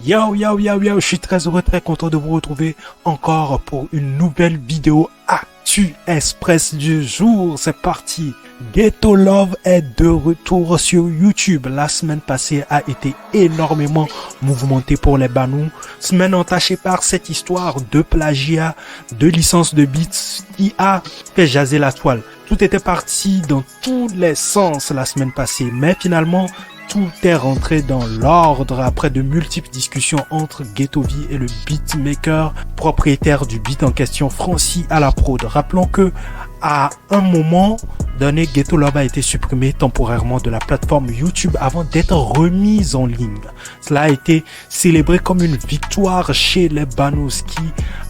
Yo, yo, yo, yo, je suis très heureux, très content de vous retrouver encore pour une nouvelle vidéo Actu Express du jour. C'est parti. Ghetto Love est de retour sur YouTube. La semaine passée a été énormément mouvementée pour les Banous. Semaine entachée par cette histoire de plagiat, de licence de beats qui a fait jaser la toile. Tout était parti dans tous les sens la semaine passée, mais finalement, tout est rentré dans l'ordre après de multiples discussions entre Ghetto V et le beatmaker propriétaire du beat en question, Francy à la prod. Rappelons que à un moment donné, Ghetto Love a été supprimé temporairement de la plateforme YouTube avant d'être remise en ligne. Cela a été célébré comme une victoire chez les Banous qui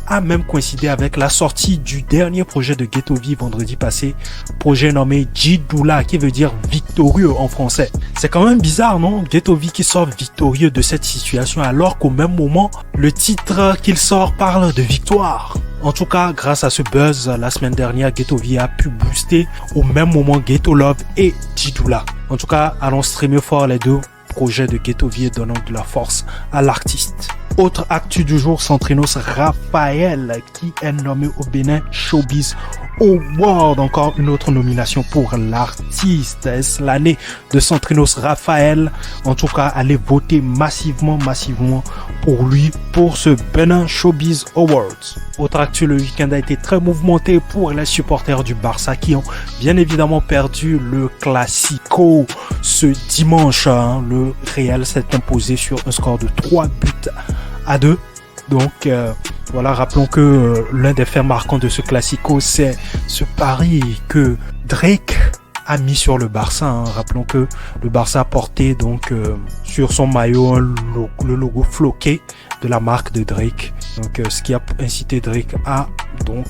a même coïncidé avec la sortie du dernier projet de Ghetto V vendredi passé, projet nommé Jidoula qui veut dire victorieux en français. C'est quand même bizarre, non? Ghetto V qui sort victorieux de cette situation alors qu'au même moment, le titre qu'il sort parle de victoire. En tout cas, grâce à ce buzz, la semaine dernière, Ghetto V a pu booster au même moment Ghetto Love et Jidoula. En tout cas, allons streamer fort les deux projets de Ghetto V et donnant de la force à l'artiste. Autre actu du jour, Centrinos Raphaël qui est nommé au Bénin Showbiz Award. Encore une autre nomination pour l'artiste. Est-ce l'année de Centrinos Raphaël? En tout cas, allez voter massivement pour lui pour ce Bénin Showbiz Awards. Autre actu, le week-end a été très mouvementé pour les supporters du Barça qui ont bien évidemment perdu le Classico ce dimanche. Le Real s'est imposé sur un score de 3-2. Donc voilà, rappelons que l'un des faits marquants de ce Classico, c'est ce pari que Drake a mis sur le Barça. Rappelons que le Barça a porté donc sur son maillot le logo floqué de la marque de Drake. Donc ce qui a incité Drake à donc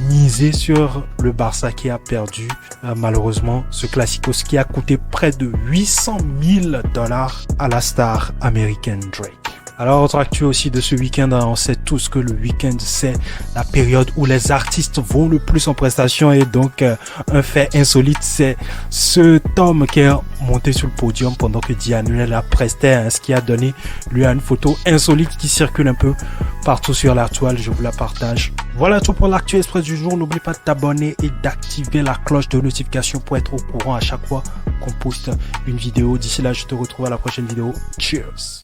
miser sur le Barça qui a perdu malheureusement ce Classico, ce qui a coûté près de 800 000 $ à la star américaine Drake. Alors, autre actu aussi de ce week-end, on sait tous que le week-end, c'est la période où les artistes vont le plus en prestation et donc un fait insolite, c'est ce Tom qui est monté sur le podium pendant que Dianuel la prestait, ce qui a donné lui à une photo insolite qui circule un peu partout sur la toile. Je vous la partage. Voilà tout pour l'actu express du jour. N'oublie pas de t'abonner et d'activer la cloche de notification pour être au courant à chaque fois qu'on poste une vidéo. D'ici là, je te retrouve à la prochaine vidéo. Cheers!